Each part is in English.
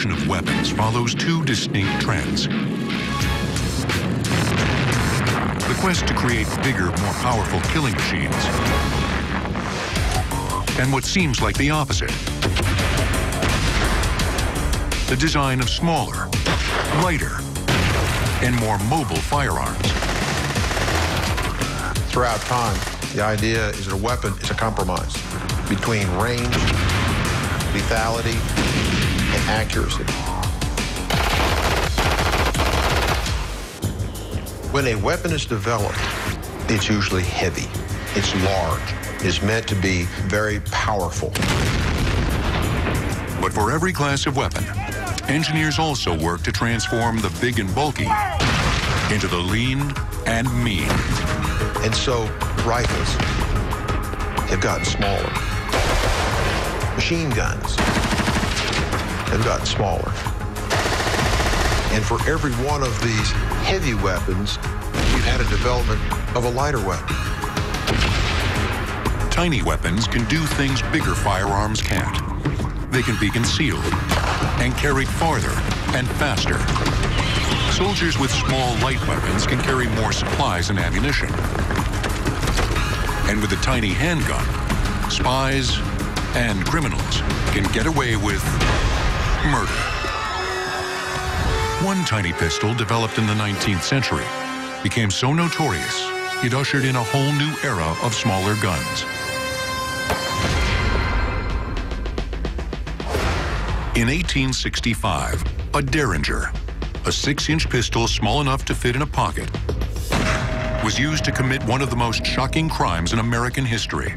evolution of weapons follows two distinct trends. The quest to create bigger, more powerful killing machines, and what seems like the opposite. The design of smaller, lighter, and more mobile firearms. Throughout time, the idea is that a weapon is a compromise between range, lethality, and accuracy. When a weapon is developed, it's usually heavy, it's large, it's meant to be very powerful. But for every class of weapon, engineers also work to transform the big and bulky into the lean and mean. And so rifles have gotten smaller. Machine guns have gotten smaller. And for every one of these heavy weapons, you've had a development of a lighter weapon. Tiny weapons can do things bigger firearms can't. They can be concealed and carried farther and faster. Soldiers with small, light weapons can carry more supplies and ammunition. And with a tiny handgun, spies and criminals can get away with murder. One tiny pistol developed in the 19th century became so notorious, it ushered in a whole new era of smaller guns. In 1865, a Derringer, a 6-inch pistol small enough to fit in a pocket, was used to commit one of the most shocking crimes in American history.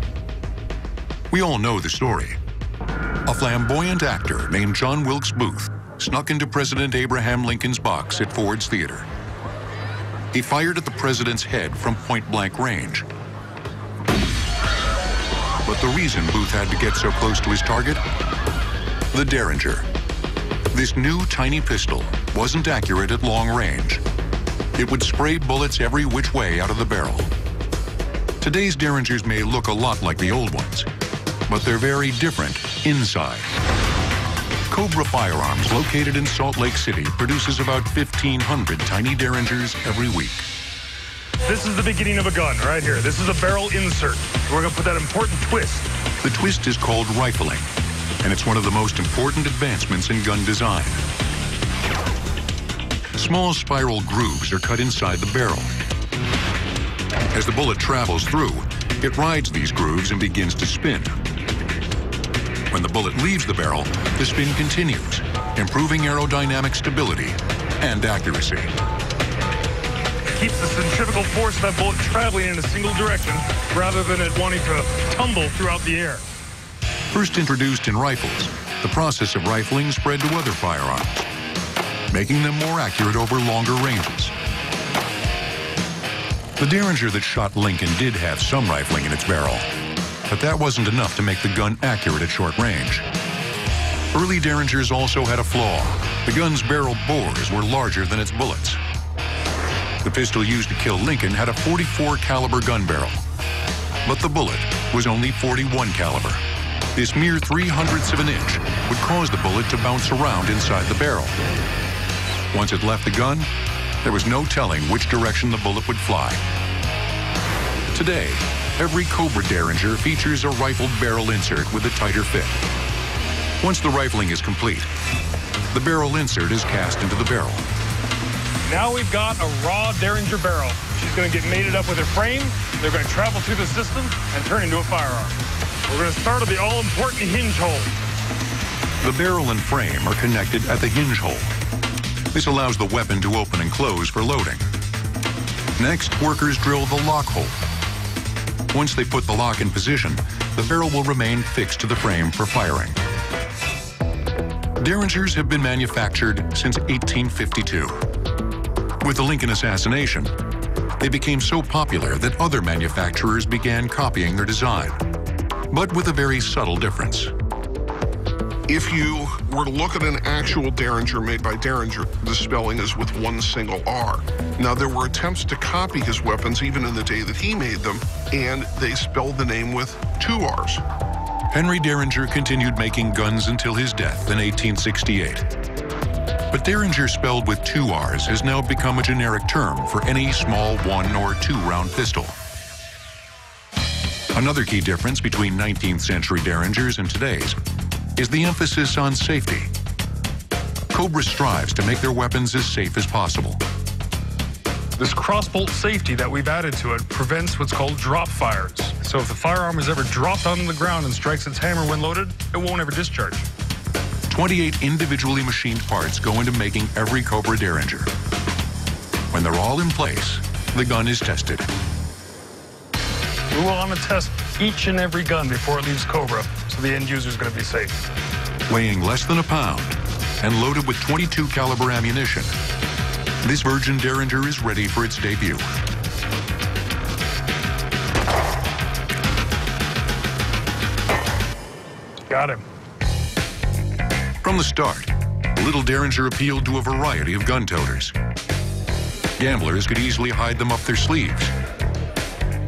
We all know the story. A flamboyant actor named John Wilkes Booth snuck into President Abraham Lincoln's box at Ford's Theater. He fired at the president's head from point-blank range. But the reason Booth had to get so close to his target? The Derringer. This new tiny pistol wasn't accurate at long range. It would spray bullets every which way out of the barrel. Today's Derringers may look a lot like the old ones, but they're very different inside. Cobra Firearms, located in Salt Lake City, produces about 1,500 tiny Derringers every week. This is the beginning of a gun right here. This is a barrel insert. We're going to put that important twist. The twist is called rifling, and it's one of the most important advancements in gun design. Small spiral grooves are cut inside the barrel. As the bullet travels through, it rides these grooves and begins to spin. When the bullet leaves the barrel, the spin continues, improving aerodynamic stability and accuracy. Keeps the centrifugal force of that bullet traveling in a single direction rather than it wanting to tumble throughout the air. First introduced in rifles, the process of rifling spread to other firearms, making them more accurate over longer ranges. The Derringer that shot Lincoln did have some rifling in its barrel, but that wasn't enough to make the gun accurate at short range. Early Derringers also had a flaw. The gun's barrel bores were larger than its bullets. The pistol used to kill Lincoln had a .44 caliber gun barrel, but the bullet was only .41 caliber. This mere 3/100ths of an inch would cause the bullet to bounce around inside the barrel. Once it left the gun, there was no telling which direction the bullet would fly. Today, every Cobra Derringer features a rifled barrel insert with a tighter fit. Once the rifling is complete, the barrel insert is cast into the barrel. Now we've got a raw Derringer barrel. She's going to get mated up with her frame. They're going to travel through the system and turn into a firearm. We're going to start at the all-important hinge hole. The barrel and frame are connected at the hinge hole. This allows the weapon to open and close for loading. Next, workers drill the lock hole. Once they put the lock in position, the barrel will remain fixed to the frame for firing. Derringers have been manufactured since 1852. With the Lincoln assassination, they became so popular that other manufacturers began copying their design, but with a very subtle difference. If you were to look at an actual Derringer made by Derringer, the spelling is with one single R. Now, there were attempts to copy his weapons even in the day that he made them, and they spelled the name with two R's. Henry Derringer continued making guns until his death in 1868. But Derringer spelled with 2 R's has now become a generic term for any small 1 or 2 round pistol. Another key difference between 19th century Derringers and today's is the emphasis on safety. Cobra strives to make their weapons as safe as possible. This crossbolt safety that we've added to it prevents what's called drop fires. So if the firearm is ever dropped onto the ground and strikes its hammer when loaded, it won't ever discharge. 28 individually machined parts go into making every Cobra Derringer. When they're all in place, the gun is tested. We will want to test each and every gun before it leaves Cobra, so the end user is going to be safe. Weighing less than a pound and loaded with 22 caliber ammunition, this Virgin Derringer is ready for its debut. Got him. From the start, the little Derringer appealed to a variety of gun toters. Gamblers could easily hide them up their sleeves.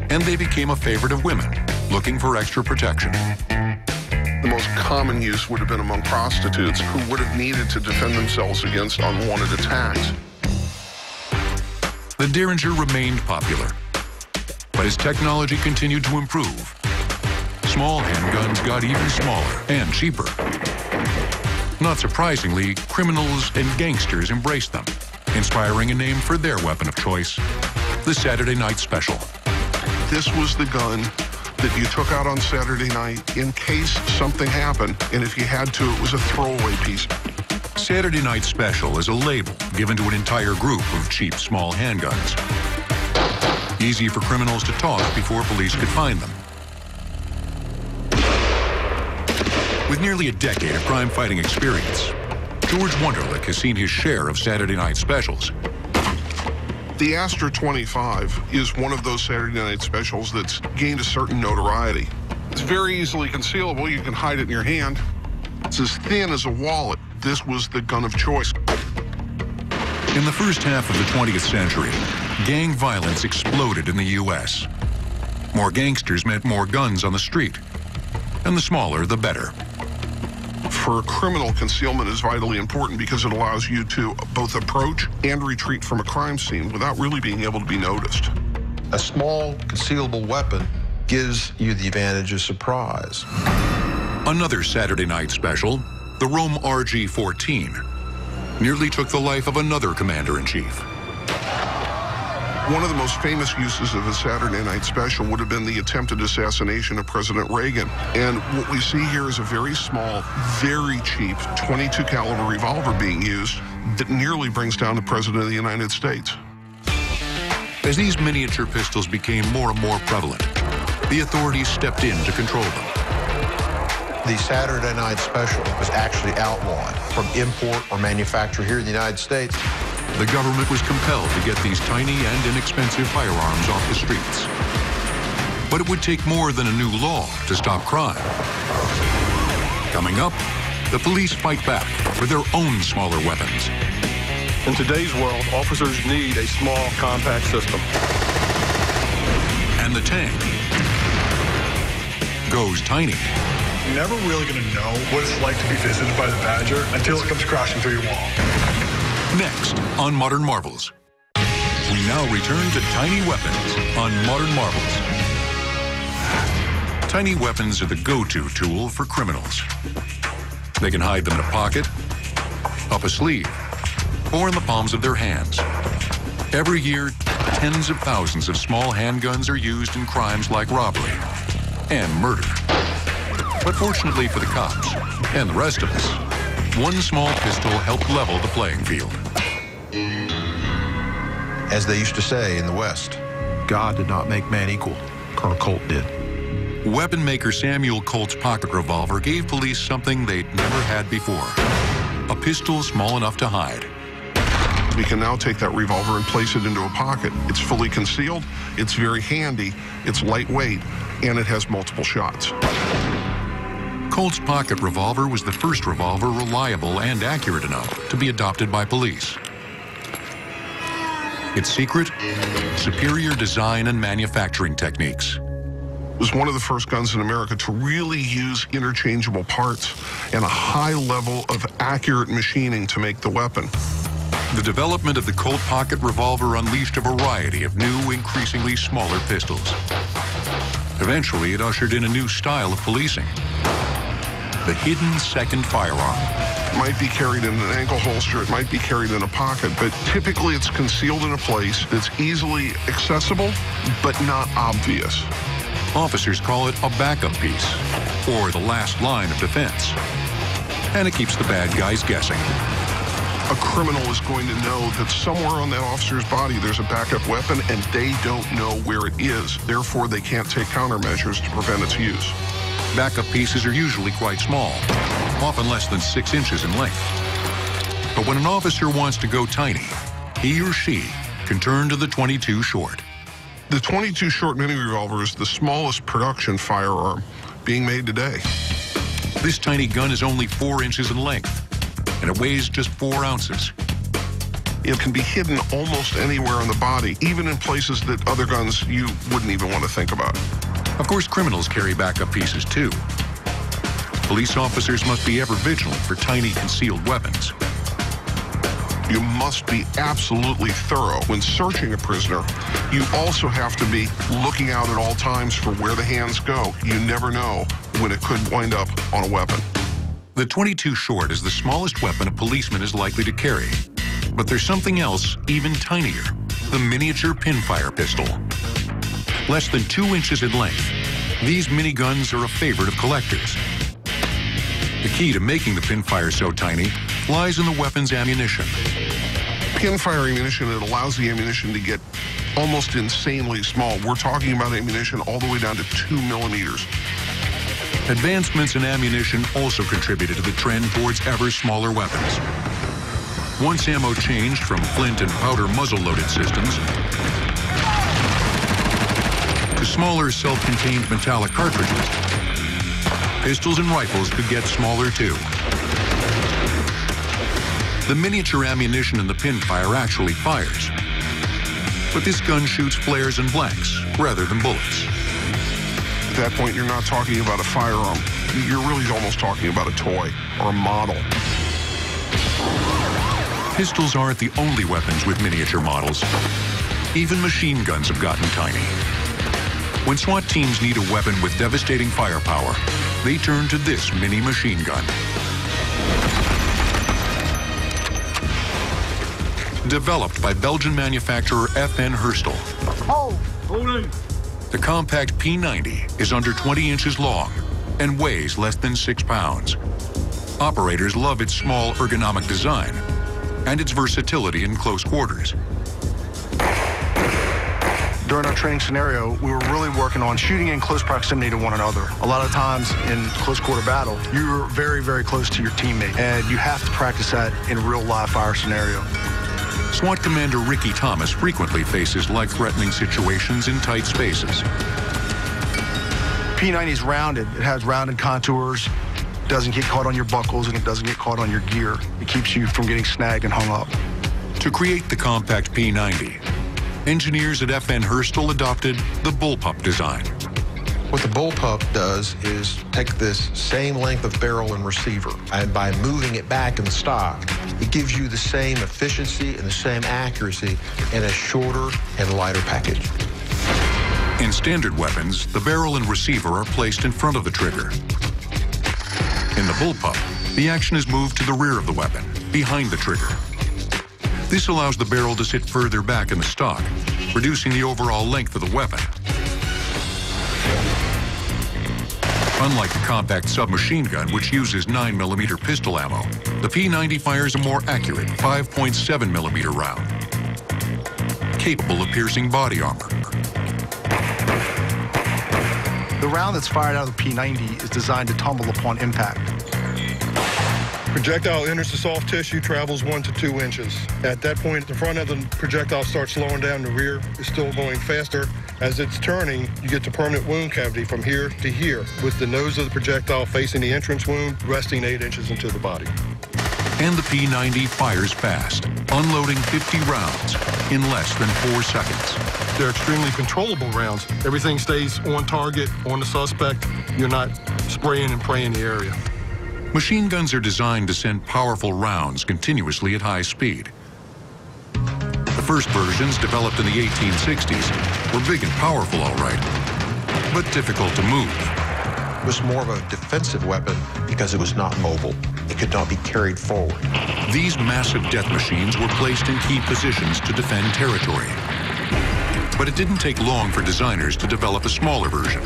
And they became a favorite of women looking for extra protection. The most common use would have been among prostitutes who would have needed to defend themselves against unwanted attacks. The Derringer remained popular, but as technology continued to improve, small handguns got even smaller and cheaper. Not surprisingly, criminals and gangsters embraced them, inspiring a name for their weapon of choice, the Saturday Night Special. This was the gun that you took out on Saturday night in case something happened, and if you had to, it was a throwaway piece. Saturday Night Special is a label given to an entire group of cheap small handguns. Easy for criminals to toss before police could find them. With nearly a decade of crime-fighting experience, George Wunderlich has seen his share of Saturday Night Specials. The Astra 25 is one of those Saturday Night Specials that's gained a certain notoriety. It's very easily concealable. You can hide it in your hand. It's as thin as a wallet. This was the gun of choice. In the first half of the 20th century, gang violence exploded in the U.S. More gangsters meant more guns on the street, and the smaller, the better. For criminal, concealment is vitally important because it allows you to both approach and retreat from a crime scene without really being able to be noticed. A small, concealable weapon gives you the advantage of surprise. Another Saturday Night Special, the Rome RG-14, nearly took the life of another commander-in-chief. One of the most famous uses of a Saturday Night Special would have been the attempted assassination of President Reagan. And what we see here is a very small, very cheap 22 caliber revolver being used that nearly brings down the President of the United States. As these miniature pistols became more and more prevalent, the authorities stepped in to control them. The Saturday Night Special was actually outlawed from import or manufacture here in the United States. The government was compelled to get these tiny and inexpensive firearms off the streets. But it would take more than a new law to stop crime. Coming up, the police fight back with their own smaller weapons. In today's world, officers need a small, compact system. And the tank goes tiny. You're never really going to know what it's like to be visited by the Badger until it comes crashing through your wall. Next on Modern Marvels. We now return to tiny weapons on Modern Marvels. Tiny weapons are the go-to tool for criminals. They can hide them in a pocket, up a sleeve, or in the palms of their hands. Every year, tens of thousands of small handguns are used in crimes like robbery and murder. But fortunately for the cops and the rest of us, one small pistol helped level the playing field. As they used to say in the West, God did not make man equal. Colonel Colt did. Weapon maker Samuel Colt's pocket revolver gave police something they'd never had before. A pistol small enough to hide. We can now take that revolver and place it into a pocket. It's fully concealed, it's very handy, it's lightweight, and it has multiple shots. Colt's pocket revolver was the first revolver reliable and accurate enough to be adopted by police. Its secret? Superior design and manufacturing techniques. It was one of the first guns in America to really use interchangeable parts and a high level of accurate machining to make the weapon. The development of the Colt pocket revolver unleashed a variety of new, increasingly smaller pistols. Eventually, it ushered in a new style of policing: the hidden second firearm. It might be carried in an ankle holster, it might be carried in a pocket, but typically it's concealed in a place that's easily accessible, but not obvious. Officers call it a backup piece, or the last line of defense. And it keeps the bad guys guessing. A criminal is going to know that somewhere on that officer's body there's a backup weapon, and they don't know where it is. Therefore, they can't take countermeasures to prevent its use. Backup pieces are usually quite small, often less than 6 inches in length. But when an officer wants to go tiny, he or she can turn to the .22 short. The .22 short mini revolver is the smallest production firearm being made today. This tiny gun is only 4 inches in length, and it weighs just 4 ounces. It can be hidden almost anywhere on the body, even in places that other guns you wouldn't even want to think about. Of course, criminals carry backup pieces too. Police officers must be ever vigilant for tiny concealed weapons. You must be absolutely thorough when searching a prisoner. You also have to be looking out at all times for where the hands go. You never know when it could wind up on a weapon. The .22 short is the smallest weapon a policeman is likely to carry. But there's something else even tinier: the miniature pinfire pistol. Less than 2 inches in length, these miniguns are a favorite of collectors. The key to making the pinfire so tiny lies in the weapon's ammunition. Pinfire ammunition, it allows the ammunition to get almost insanely small. We're talking about ammunition all the way down to 2 millimeters. Advancements in ammunition also contributed to the trend towards ever smaller weapons. Once ammo changed from flint and powder muzzle-loaded systems to smaller self-contained metallic cartridges, pistols and rifles could get smaller too. The miniature ammunition in the pinfire actually fires, but this gun shoots flares and blanks rather than bullets. At that point, you're not talking about a firearm. You're really almost talking about a toy or a model. Pistols aren't the only weapons with miniature models. Even machine guns have gotten tiny. When SWAT teams need a weapon with devastating firepower, they turn to this mini machine gun. Developed by Belgian manufacturer FN Herstal. The compact P90 is under 20 inches long and weighs less than 6 pounds. Operators love its small ergonomic design and its versatility in close quarters. During our training scenario, we were really working on shooting in close proximity to one another. A lot of times in close quarter battle, you're very, very close to your teammate, and you have to practice that in a real live fire scenario. SWAT Commander Ricky Thomas frequently faces life-threatening situations in tight spaces. P90 is rounded. It has rounded contours. It doesn't get caught on your buckles, and it doesn't get caught on your gear. It keeps you from getting snagged and hung up. To create the compact P90, engineers at FN Herstal adopted the bullpup design. What the bullpup does is take this same length of barrel and receiver, and by moving it back in the stock, it gives you the same efficiency and the same accuracy in a shorter and lighter package. In standard weapons, the barrel and receiver are placed in front of the trigger. In the bullpup, the action is moved to the rear of the weapon, behind the trigger. This allows the barrel to sit further back in the stock, reducing the overall length of the weapon. Unlike the compact submachine gun, which uses 9mm pistol ammo, the P90 fires a more accurate 5.7mm round, capable of piercing body armor. The round that's fired out of the P90 is designed to tumble upon impact. Projectile enters the soft tissue, travels 1 to 2 inches. At that point, the front of the projectile starts slowing down, the rear is still going faster. As it's turning, you get the permanent wound cavity from here to here, with the nose of the projectile facing the entrance wound, resting 8 inches into the body. And the P90 fires fast, unloading 50 rounds in less than 4 seconds. They're extremely controllable rounds. Everything stays on target, on the suspect. You're not spraying and praying the area. Machine guns are designed to send powerful rounds continuously at high speed. The first versions, developed in the 1860s, were big and powerful, all right, but difficult to move. It was more of a defensive weapon because it was not mobile. It could not be carried forward. These massive death machines were placed in key positions to defend territory. But it didn't take long for designers to develop a smaller version.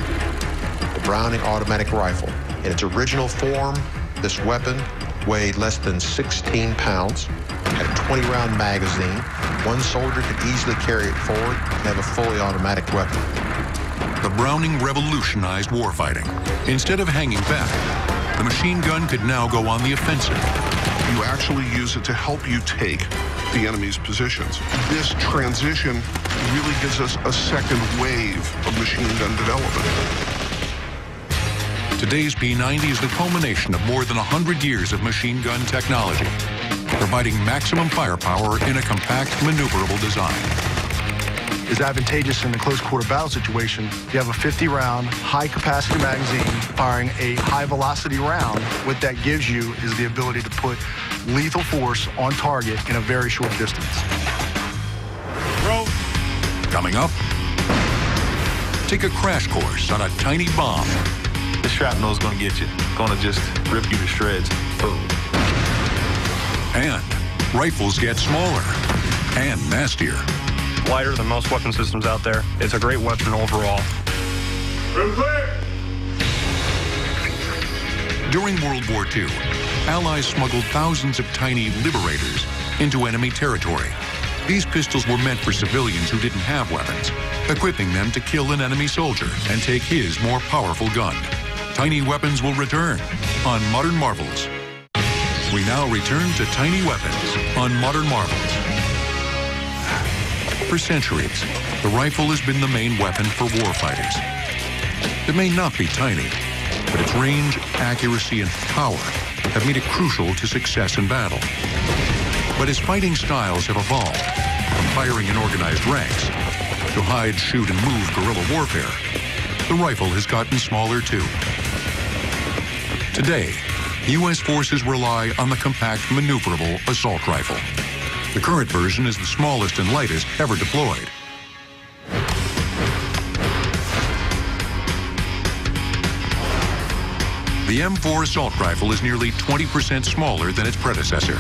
The Browning automatic rifle. In its original form, this weapon weighed less than 16 pounds, had a 20-round magazine. One soldier could easily carry it forward and have a fully automatic weapon. The Browning revolutionized warfighting. Instead of hanging back, the machine gun could now go on the offensive. You actually use it to help you take the enemy's positions. This transition really gives us a second wave of machine gun development. Today's P90 is the culmination of more than 100 years of machine gun technology, providing maximum firepower in a compact, maneuverable design. Is advantageous in the close quarter battle situation. You have a 50-round, high-capacity magazine firing a high-velocity round. What that gives you is the ability to put lethal force on target in a very short distance. Bro. Coming up, take a crash course on a tiny bomb. The shrapnel is going to get you. Going to just rip you to shreds. Boom. And rifles get smaller and nastier. Lighter than most weapon systems out there. It's a great weapon overall. During World War II, Allies smuggled thousands of tiny liberators into enemy territory. These pistols were meant for civilians who didn't have weapons, equipping them to kill an enemy soldier and take his more powerful gun. Tiny weapons will return on Modern Marvels. We now return to tiny weapons on Modern Marvels. For centuries, the rifle has been the main weapon for warfighters. It may not be tiny, but its range, accuracy, and power have made it crucial to success in battle. But as fighting styles have evolved, from firing in organized ranks to hide, shoot, and move guerrilla warfare, the rifle has gotten smaller too. Today, U.S. forces rely on the compact, maneuverable assault rifle. The current version is the smallest and lightest ever deployed. The M4 assault rifle is nearly 20% smaller than its predecessor.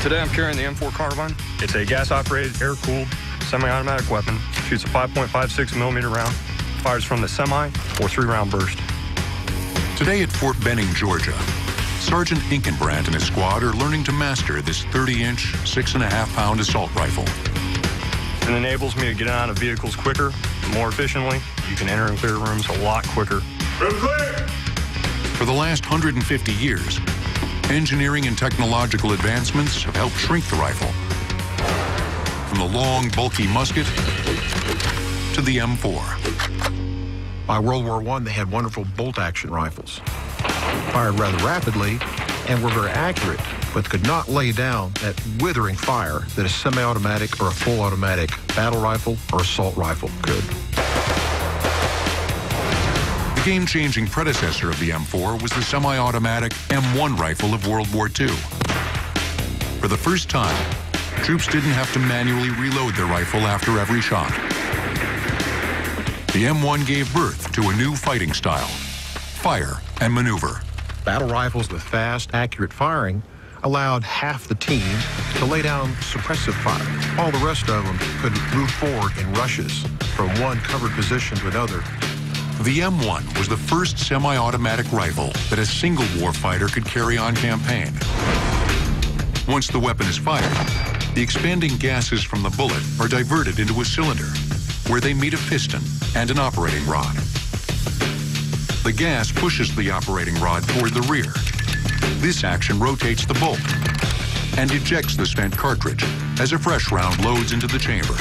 Today I'm carrying the M4 carbine. It's a gas-operated, air-cooled, semi-automatic weapon. Shoots a 5.56 millimeter round. Fires from the semi or 3-round burst. Today at Fort Benning, Georgia, Sergeant Inkenbrandt and his squad are learning to master this 30-inch, 6.5-pound assault rifle. It enables me to get in and out of vehicles quicker, more efficiently. You can enter and clear rooms a lot quicker. Room clear! For the last 150 years, engineering and technological advancements have helped shrink the rifle. From the long, bulky musket to the M4. By World War I, they had wonderful bolt-action rifles. Fired rather rapidly and were very accurate, but could not lay down that withering fire that a semi-automatic or a full automatic battle rifle or assault rifle could. The game-changing predecessor of the M4 was the semi-automatic M1 rifle of World War II. For the first time, troops didn't have to manually reload their rifle after every shot. The M1 gave birth to a new fighting style: fire and maneuver. Battle rifles with fast, accurate firing allowed half the team to lay down suppressive fire. All the rest of them could move forward in rushes from one covered position to another. The M1 was the first semi-automatic rifle that a single warfighter could carry on campaign. Once the weapon is fired, the expanding gases from the bullet are diverted into a cylinder, where they meet a piston and an operating rod. The gas pushes the operating rod toward the rear. This action rotates the bolt and ejects the spent cartridge as a fresh round loads into the chamber.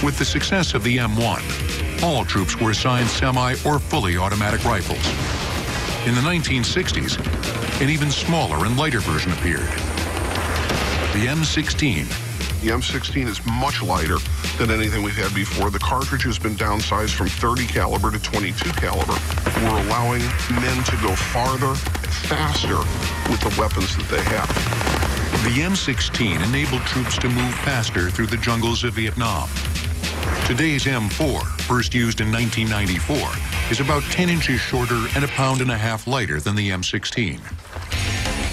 With the success of the M1, all troops were assigned semi or fully automatic rifles. In the 1960s, an even smaller and lighter version appeared. the M16. The M16 is much lighter than anything we've had before. The cartridge has been downsized from 30 caliber to 22 caliber. We're allowing men to go farther, faster with the weapons that they have. The M16 enabled troops to move faster through the jungles of Vietnam. Today's M4, first used in 1994, is about 10 inches shorter and 1.5 pounds lighter than the M16.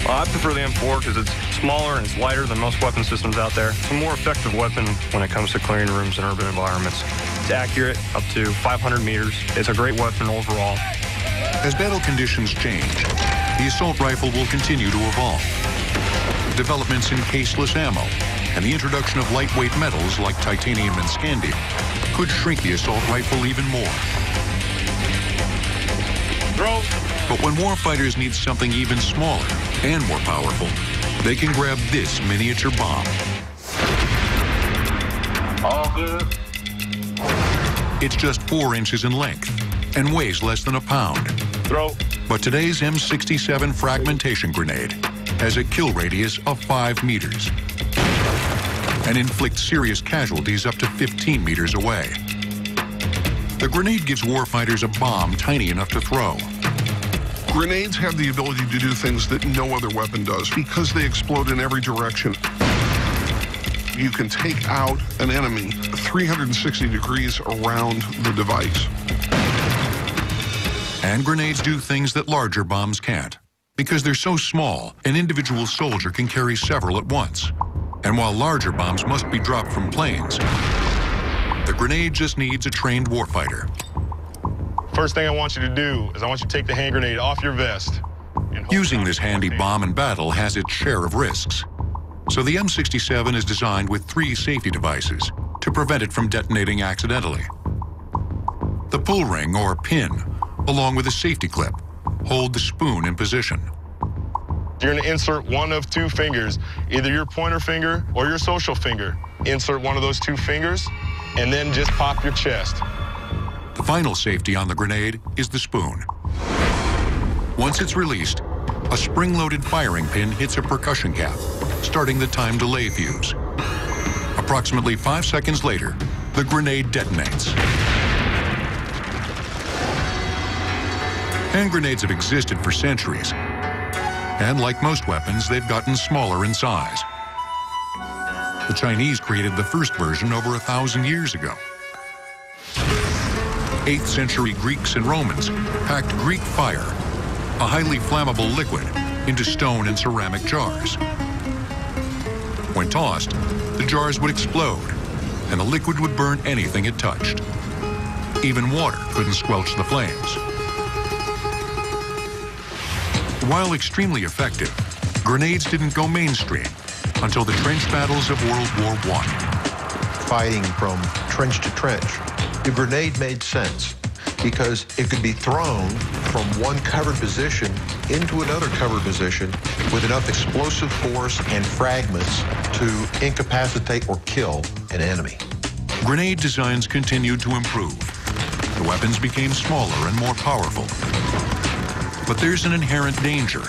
Well, I prefer the M4 because it's smaller and it's lighter than most weapon systems out there. It's a more effective weapon when it comes to clearing rooms in urban environments. It's accurate up to 500 meters. It's a great weapon overall. As battle conditions change, the assault rifle will continue to evolve. Developments in caseless ammo and the introduction of lightweight metals like titanium and scandium could shrink the assault rifle even more. Throw. But when warfighters need something even smaller and more powerful, they can grab this miniature bomb. All good. It's just 4 inches in length and weighs less than 1 pound. Throw. But today's M67 fragmentation grenade has a kill radius of 5 meters and inflicts serious casualties up to 15 meters away. The grenade gives warfighters a bomb tiny enough to throw. Grenades have the ability to do things that no other weapon does because they explode in every direction. You can take out an enemy 360 degrees around the device. And grenades do things that larger bombs can't. Because they're so small, an individual soldier can carry several at once. And while larger bombs must be dropped from planes, the grenade just needs a trained warfighter. First thing I want you to do is I want you to take the hand grenade off your vest. Using this handy bomb in battle has its share of risks. So the M67 is designed with 3 safety devices to prevent it from detonating accidentally. The pull ring, or pin, along with a safety clip, hold the spoon in position. You're going to insert one of 2 fingers, either your pointer finger or your social finger. Insert one of those 2 fingers, and then just pop your chest. The final safety on the grenade is the spoon. Once it's released, a spring-loaded firing pin hits a percussion cap, starting the time delay fuse. Approximately 5 seconds later, the grenade detonates. Hand grenades have existed for centuries, and like most weapons, they've gotten smaller in size. The Chinese created the first version over 1,000 years ago. 8th century Greeks and Romans packed Greek fire, a highly flammable liquid, into stone and ceramic jars. When tossed, the jars would explode, and the liquid would burn anything it touched. Even water couldn't squelch the flames. While extremely effective, grenades didn't go mainstream until the trench battles of World War I. Fighting from trench to trench, the grenade made sense because it could be thrown from one covered position into another covered position with enough explosive force and fragments to incapacitate or kill an enemy. Grenade designs continued to improve. The weapons became smaller and more powerful. But there's an inherent danger.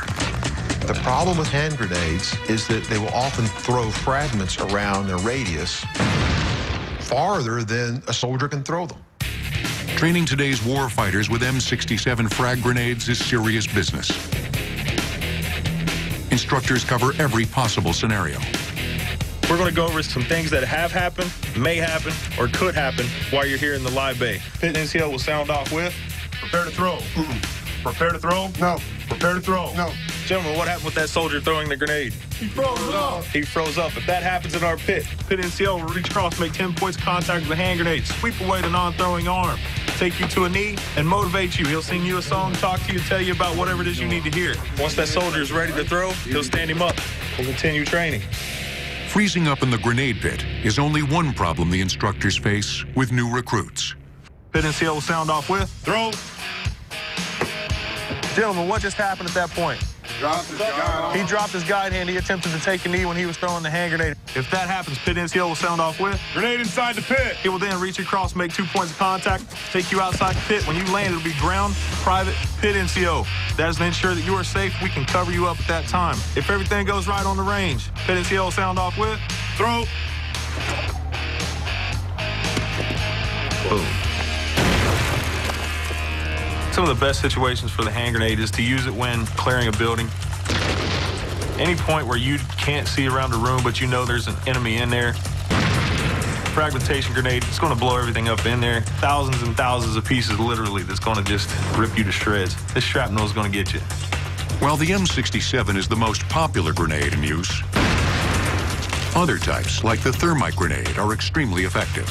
The problem with hand grenades is that they will often throw fragments around their radius farther than a soldier can throw them. Training today's war fighters with M67 frag grenades is serious business. Instructors cover every possible scenario. We're going to go over some things that have happened, may happen, or could happen while you're here in the live bay. Pit NCO will sound off with, prepare to throw. Prepare to throw? No. Prepare to throw? No. Gentlemen, what happened with that soldier throwing the grenade? He froze up. He froze up. If that happens in our pit, Pit NCO will reach across, make 10 points of contact with the hand grenade, sweep away the non-throwing arm, take you to a knee, and motivate you. He'll sing you a song, talk to you, tell you about whatever it is you need to hear. Once that soldier is ready to throw, he'll stand him up. We'll continue training. Freezing up in the grenade pit is only one problem the instructors face with new recruits. Pit NCO will sound off with, throw. Gentlemen, what just happened at that point? He dropped his guide hand. He attempted to take a knee when he was throwing the hand grenade. If that happens, pit NCO will sound off with grenade inside the pit. He will then reach across, make 2 points of contact, take you outside the pit. When you land, it'll be ground, private, pit NCO. That is to ensure that you are safe. We can cover you up at that time. If everything goes right on the range, pit NCO will sound off with throw. Boom. Some of the best situations for the hand grenade is to use it when clearing a building. Any point where you can't see around a room, but you know there's an enemy in there. Fragmentation grenade, it's going to blow everything up in there. Thousands and thousands of pieces, literally, that's going to just rip you to shreds. This shrapnel is going to get you. While the M67 is the most popular grenade in use, other types, like the thermite grenade, are extremely effective.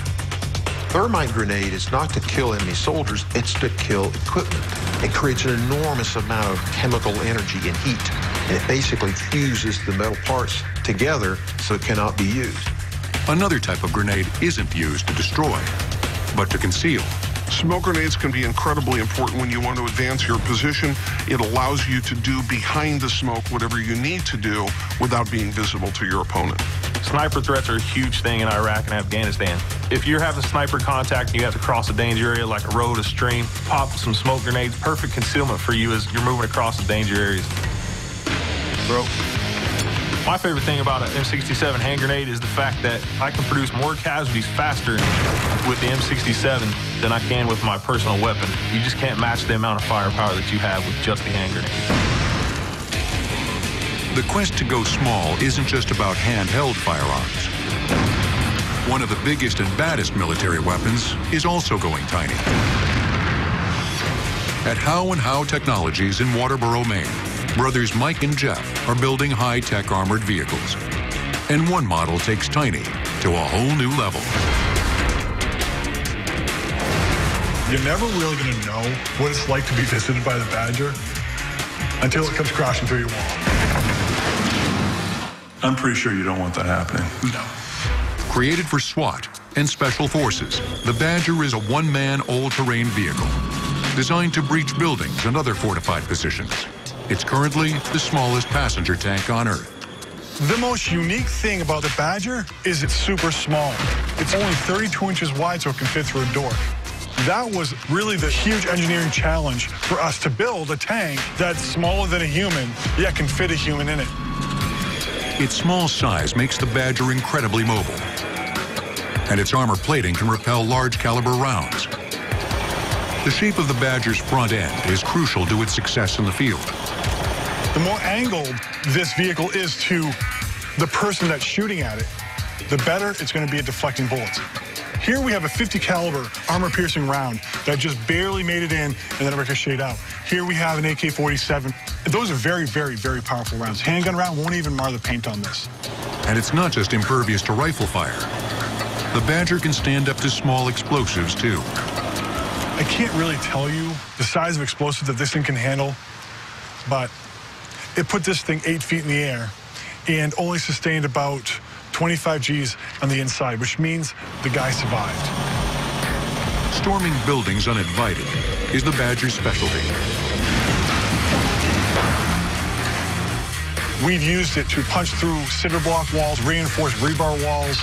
Thermite grenade is not to kill enemy soldiers, it's to kill equipment. It creates an enormous amount of chemical energy and heat, and it basically fuses the metal parts together so it cannot be used. Another type of grenade isn't used to destroy, but to conceal. Smoke grenades can be incredibly important when you want to advance your position. It allows you to do behind the smoke whatever you need to do without being visible to your opponent. Sniper threats are a huge thing in Iraq and Afghanistan. If you're having sniper contact and you have to cross a danger area like a road, a stream, pop some smoke grenades. Perfect concealment for you as you're moving across the danger areas. Bro. My favorite thing about an M67 hand grenade is the fact that I can produce more casualties faster with the M67 than I can with my personal weapon. You just can't match the amount of firepower that you have with just the hand grenade. The quest to go small isn't just about handheld firearms. One of the biggest and baddest military weapons is also going tiny. At How and How Technologies in Waterboro, Maine, brothers Mike and Jeff are building high-tech armored vehicles. And one model takes tiny to a whole new level. You're never really going to know what it's like to be visited by the Badger until it comes crashing through your wall. I'm pretty sure you don't want that happening. No. Created for SWAT and Special Forces, the Badger is a one-man all-terrain vehicle designed to breach buildings and other fortified positions. It's currently the smallest passenger tank on Earth. The most unique thing about the Badger is it's super small. It's only 32 inches wide, so it can fit through a door. That was really the huge engineering challenge for us to build a tank that's smaller than a human, yet can fit a human in it. Its small size makes the Badger incredibly mobile, and its armor plating can repel large caliber rounds. The shape of the Badger's front end is crucial to its success in the field. The more angled this vehicle is to the person that's shooting at it, the better it's going to be at deflecting bullets. Here we have a 50 caliber armor-piercing round that just barely made it in and then it ricocheted out. Here we have an AK-47. Those are very, very, very powerful rounds. Handgun round won't even mar the paint on this. And it's not just impervious to rifle fire. The Badger can stand up to small explosives, too. I can't really tell you the size of explosive that this thing can handle, but it put this thing 8 feet in the air and only sustained about 25 Gs on the inside, which means the guy survived. Storming buildings uninvited is the Badger's specialty. We've used it to punch through cinder block walls, reinforced rebar walls.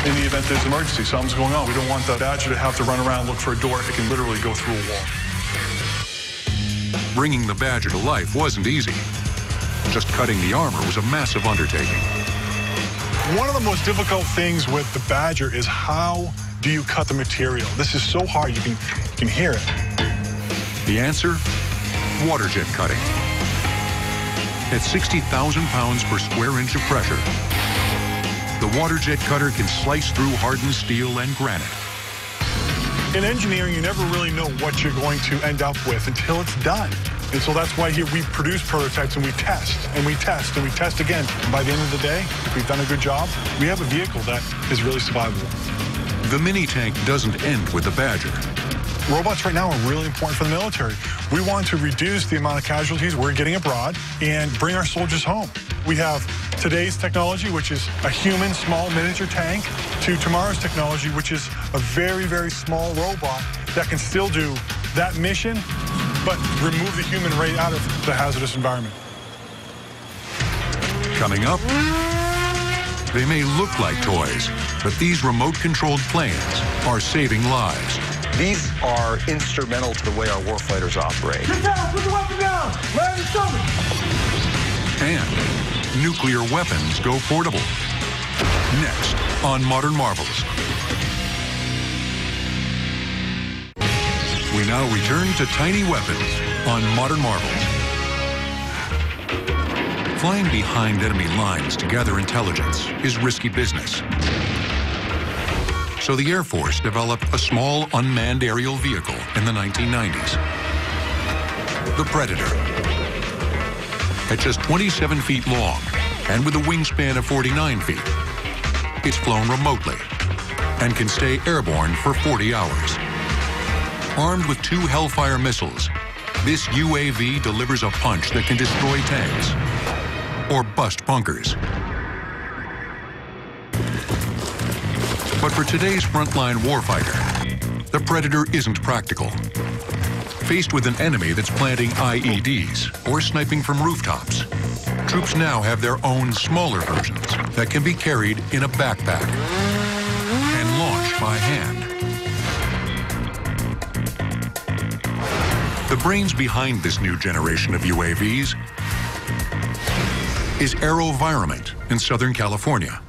In the event there's an emergency, something's going on, we don't want the Badger to have to run around and look for a door. It can literally go through a wall. Bringing the Badger to life wasn't easy. Just cutting the armor was a massive undertaking. One of the most difficult things with the Badger is how do you cut the material? This is so hard, you can hear it. The answer? Water jet cutting. At 60,000 pounds per square inch of pressure, the water jet cutter can slice through hardened steel and granite. In engineering, you never really know what you're going to end up with until it's done. And so that's why here we produce prototypes and we test and we test and we test again. And by the end of the day, if we've done a good job, we have a vehicle that is really survivable. The mini tank doesn't end with the Badger. Robots right now are really important for the military. We want to reduce the amount of casualties we're getting abroad and bring our soldiers home. We have today's technology, which is a human small miniature tank, to tomorrow's technology, which is a very, very small robot that can still do that mission, but remove the human right out of the hazardous environment. Coming up, they may look like toys, but these remote-controlled planes are saving lives. These are instrumental to the way our warfighters operate. Get down! Put the weapon down! Land your stomach! And nuclear weapons go portable. Next on Modern Marvels. We now return to tiny weapons on Modern Marvels. Flying behind enemy lines to gather intelligence is risky business. So the Air Force developed a small unmanned aerial vehicle in the 1990s. The Predator. At just 27 feet long and with a wingspan of 49 feet, it's flown remotely and can stay airborne for 40 hours. Armed with 2 Hellfire missiles, this UAV delivers a punch that can destroy tanks or bust bunkers. But for today's frontline warfighter, the Predator isn't practical. Faced with an enemy that's planting IEDs or sniping from rooftops, troops now have their own smaller versions that can be carried in a backpack and launched by hand. The brains behind this new generation of UAVs is AeroVironment in Southern California.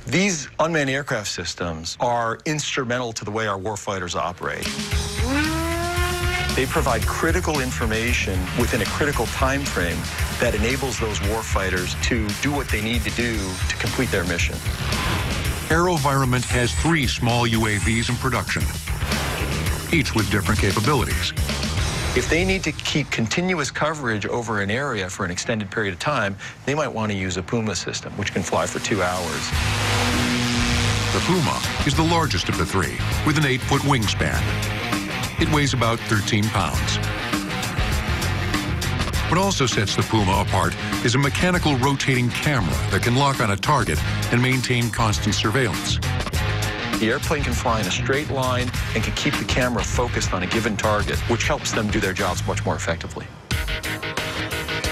These unmanned aircraft systems are instrumental to the way our warfighters operate. They provide critical information within a critical time frame that enables those warfighters to do what they need to do to complete their mission. AeroVironment has 3 small UAVs in production, each with different capabilities. If they need to keep continuous coverage over an area for an extended period of time, they might want to use a Puma system, which can fly for 2 hours. The Puma is the largest of the 3, with an 8-foot wingspan. It weighs about 13 pounds. What also sets the Puma apart is a mechanical rotating camera that can lock on a target and maintain constant surveillance. The airplane can fly in a straight line and can keep the camera focused on a given target, which helps them do their jobs much more effectively.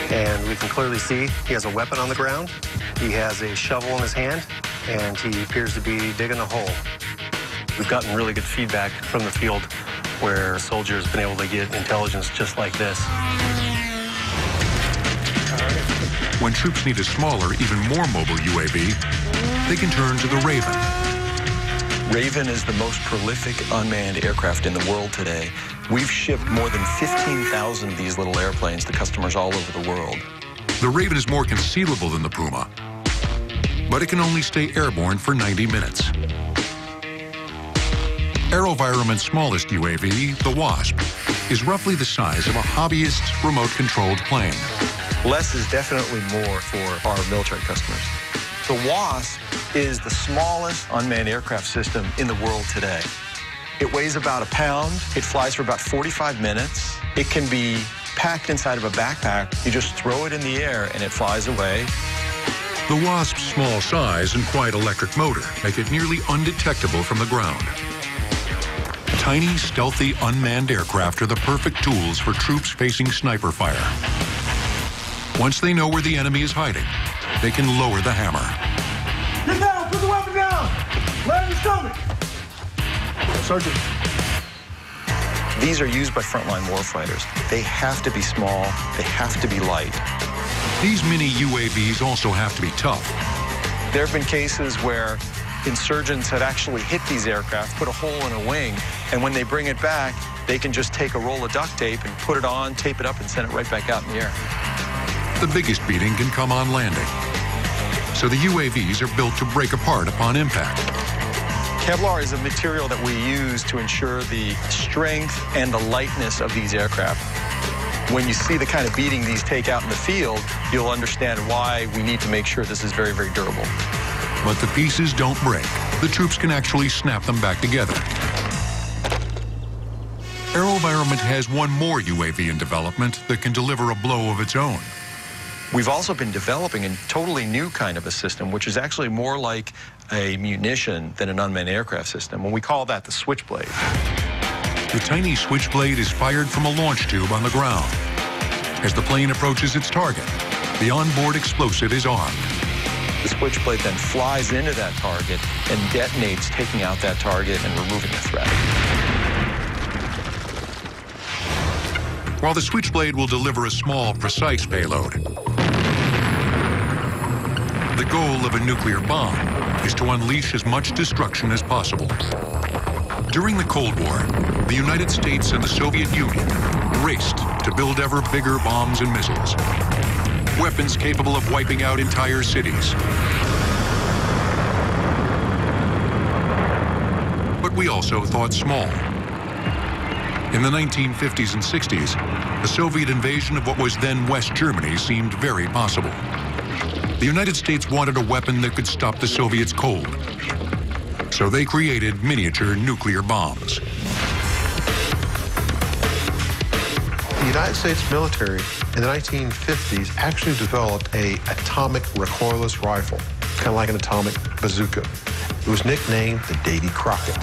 And we can clearly see he has a weapon on the ground. He has a shovel in his hand, and he appears to be digging a hole. We've gotten really good feedback from the field where soldiers have been able to get intelligence just like this. When troops need a smaller, even more mobile UAV, they can turn to the Raven. Raven is the most prolific unmanned aircraft in the world today. We've shipped more than 15,000 of these little airplanes to customers all over the world. The Raven is more concealable than the Puma, but it can only stay airborne for 90 minutes. AeroVironment's smallest UAV, the Wasp, is roughly the size of a hobbyist's remote-controlled plane. Less is definitely more for our military customers. The Wasp is the smallest unmanned aircraft system in the world today. It weighs about 1 pound. It flies for about 45 minutes. It can be packed inside of a backpack. You just throw it in the air and it flies away. The Wasp's small size and quiet electric motor make it nearly undetectable from the ground. Tiny, stealthy, unmanned aircraft are the perfect tools for troops facing sniper fire. Once they know where the enemy is hiding, they can lower the hammer. Get down! Put the weapon down! Land your stomach! Sergeant. These are used by frontline warfighters. They have to be small. They have to be light. These mini UAVs also have to be tough. There have been cases where insurgents have actually hit these aircraft, put a hole in a wing, and when they bring it back, they can just take a roll of duct tape and put it on, tape it up, and send it right back out in the air. The biggest beating can come on landing, so the UAVs are built to break apart upon impact. Kevlar is a material that we use to ensure the strength and the lightness of these aircraft. When you see the kind of beating these take out in the field, you'll understand why we need to make sure this is very, very durable. But the pieces don't break. The troops can actually snap them back together. AeroVironment has one more UAV in development that can deliver a blow of its own. We've also been developing a totally new kind of a system, which is actually more like a munition than an unmanned aircraft system, and we call that the Switchblade. The tiny Switchblade is fired from a launch tube on the ground. As the plane approaches its target, the onboard explosive is armed. The switchblade then flies into that target and detonates, taking out that target and removing the threat. While the switchblade will deliver a small, precise payload, the goal of a nuclear bomb is to unleash as much destruction as possible. During the Cold War, the United States and the Soviet Union raced to build ever bigger bombs and missiles, weapons capable of wiping out entire cities. But we also thought small. In the 1950s and 60s, the Soviet invasion of what was then West Germany seemed very possible. The United States wanted a weapon that could stop the Soviets cold. So they created miniature nuclear bombs. The United States military in the 1950s actually developed an atomic recoilless rifle, kind of like an atomic bazooka. It was nicknamed the Davy Crockett.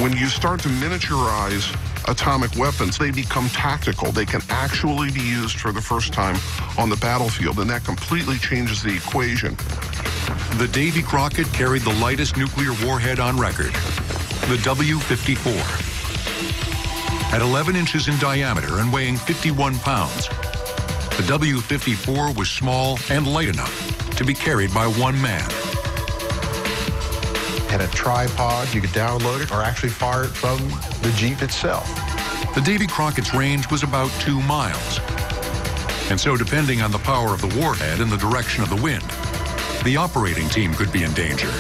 When you start to miniaturize atomic weapons, they become tactical. They can actually be used for the first time on the battlefield, and that completely changes the equation. The Davy Crockett carried the lightest nuclear warhead on record, the W-54. At 11 inches in diameter and weighing 51 pounds, the W-54 was small and light enough to be carried by one man. Had a tripod, you could download it or actually fire it from the Jeep itself. The Davy Crockett's range was about 2 miles. And so, depending on the power of the warhead and the direction of the wind, the operating team could be in danger.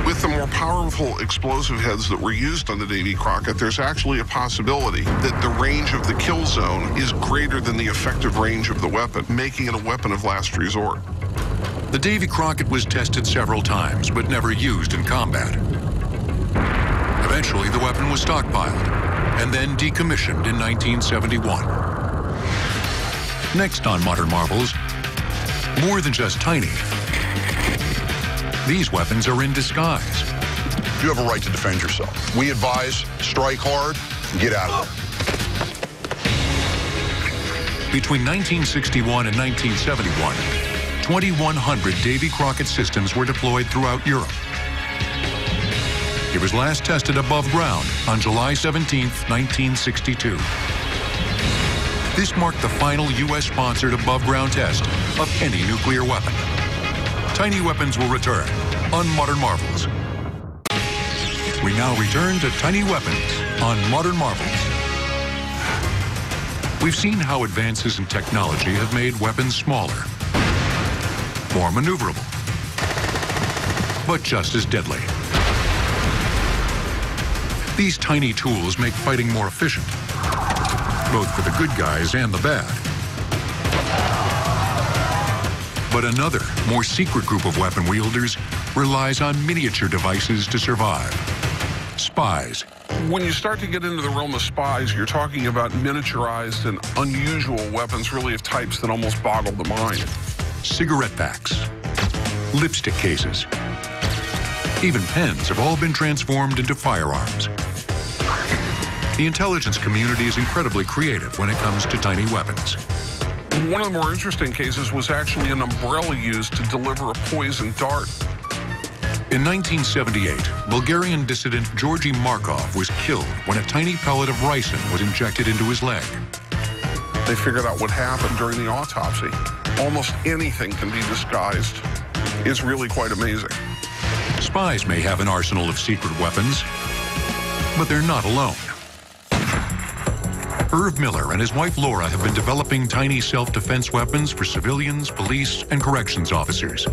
With the more powerful explosive heads that were used on the Davy Crockett, there's actually a possibility that the range of the kill zone is greater than the effective range of the weapon, making it a weapon of last resort. The Davy Crockett was tested several times, but never used in combat. Eventually, the weapon was stockpiled and then decommissioned in 1971. Next on Modern Marvels, more than just tiny. These weapons are in disguise. You have a right to defend yourself. We advise, strike hard, get out of there. Between 1961 and 1971, 2,100 Davy Crockett systems were deployed throughout Europe. It was last tested above ground on July 17, 1962. This marked the final U.S.-sponsored above-ground test of any nuclear weapon. Tiny weapons will return on Modern Marvels. We now return to tiny weapons on Modern Marvels. We've seen how advances in technology have made weapons smaller, more maneuverable, but just as deadly. These tiny tools make fighting more efficient, both for the good guys and the bad. But another, more secret group of weapon wielders relies on miniature devices to survive. Spies. When you start to get into the realm of spies, you're talking about miniaturized and unusual weapons, really of types that almost boggle the mind. Cigarette packs, lipstick cases, even pens have all been transformed into firearms. The intelligence community is incredibly creative when it comes to tiny weapons. One of the more interesting cases was actually an umbrella used to deliver a poison dart. In 1978, Bulgarian dissident Georgy Markov was killed when a tiny pellet of ricin was injected into his leg. They figured out what happened during the autopsy. Almost anything can be disguised. It's really quite amazing. Spies may have an arsenal of secret weapons, but they're not alone. Irv Miller and his wife Laura have been developing tiny self-defense weapons for civilians, police, and corrections officers.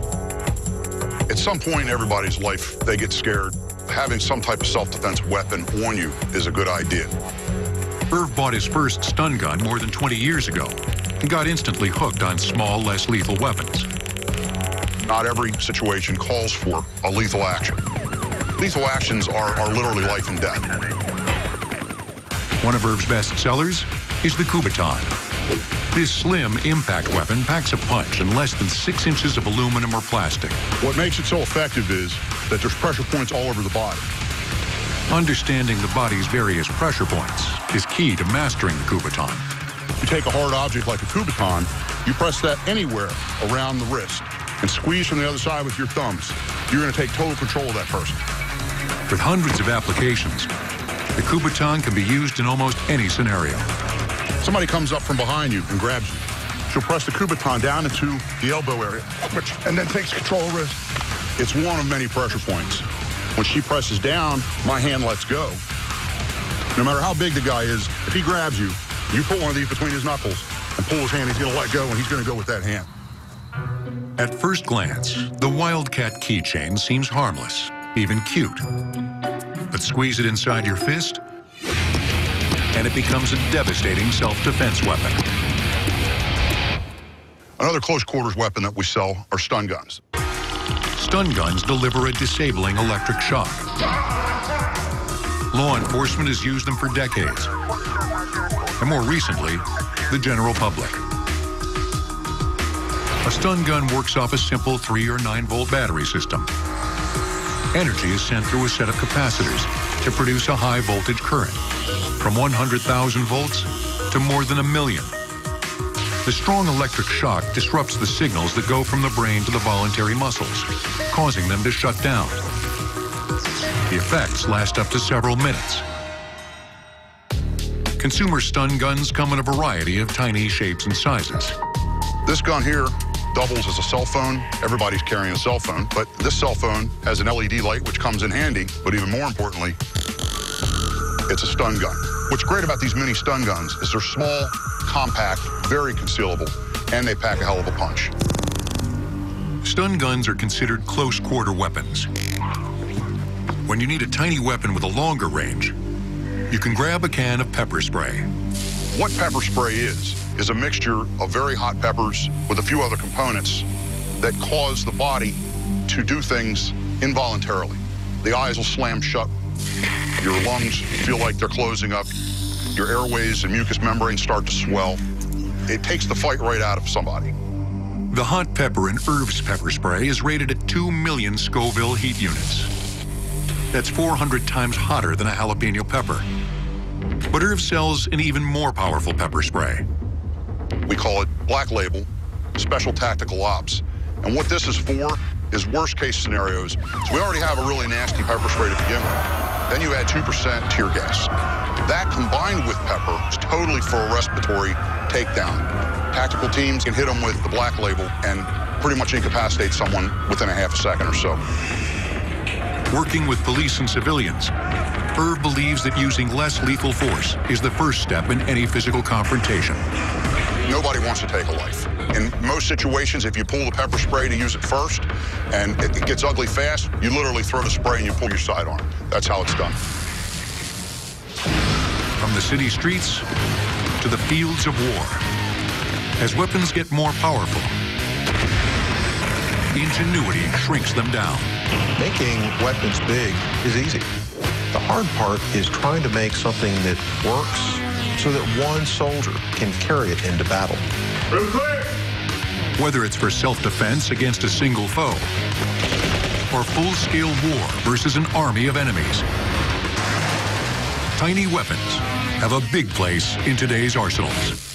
At some point in everybody's life, they get scared. Having some type of self-defense weapon on you is a good idea. Irv bought his first stun gun more than 20 years ago and got instantly hooked on small, less lethal weapons. Not every situation calls for a lethal action. Lethal actions are literally life and death. One of Irv's best sellers is the Kubaton. This slim impact weapon packs a punch in less than 6 inches of aluminum or plastic. What makes it so effective is that there's pressure points all over the body. Understanding the body's various pressure points is key to mastering the Kubaton. You take a hard object like a Kubotan, you press that anywhere around the wrist and squeeze from the other side with your thumbs. You're going to take total control of that person. With hundreds of applications, the Kubotan can be used in almost any scenario. Somebody comes up from behind you and grabs you. She'll press the Kubotan down into the elbow area, and then takes control of wrist. It's one of many pressure points. When she presses down, my hand lets go. No matter how big the guy is, if he grabs you, you put one of these between his knuckles and pull his hand, he's going to let go, and he's going to go with that hand. At first glance, the Wildcat keychain seems harmless, even cute. But squeeze it inside your fist, and it becomes a devastating self-defense weapon. Another close-quarters weapon that we sell are stun guns. Stun guns deliver a disabling electric shock. Law enforcement has used them for decades, and more recently, the general public. A stun gun works off a simple 3 or 9 volt battery system. Energy is sent through a set of capacitors to produce a high voltage current, from 100,000 volts to more than 1 million. The strong electric shock disrupts the signals that go from the brain to the voluntary muscles, causing them to shut down. The effects last up to several minutes. Consumer stun guns come in a variety of tiny shapes and sizes. This gun here doubles as a cell phone. Everybody's carrying a cell phone, but this cell phone has an LED light, which comes in handy, but even more importantly, it's a stun gun. What's great about these mini stun guns is they're small, compact, very concealable, and they pack a hell of a punch. Stun guns are considered close-quarter weapons. When you need a tiny weapon with a longer range, you can grab a can of pepper spray. What pepper spray is a mixture of very hot peppers with a few other components that cause the body to do things involuntarily. The eyes will slam shut. Your lungs feel like they're closing up. Your airways and mucous membranes start to swell. It takes the fight right out of somebody. The hot pepper in Irv's pepper spray is rated at 2 million Scoville heat units. That's 400 times hotter than a jalapeno pepper. But Irv sells an even more powerful pepper spray. We call it Black Label, Special Tactical Ops. And what this is for is worst case scenarios. So we already have a really nasty pepper spray to begin with. Then you add 2% tear gas. That combined with pepper is totally for a respiratory takedown. Tactical teams can hit them with the Black Label and pretty much incapacitate someone within a half a second or so. Working with police and civilians, Irv believes that using less lethal force is the first step in any physical confrontation. Nobody wants to take a life. In most situations, if you pull the pepper spray to use it first and it gets ugly fast, you literally throw the spray and you pull your sidearm. That's how it's done. From the city streets to the fields of war, as weapons get more powerful, ingenuity shrinks them down. Making weapons big is easy. The hard part is trying to make something that works so that one soldier can carry it into battle. Whether it's for self-defense against a single foe or full-scale war versus an army of enemies, tiny weapons have a big place in today's arsenals.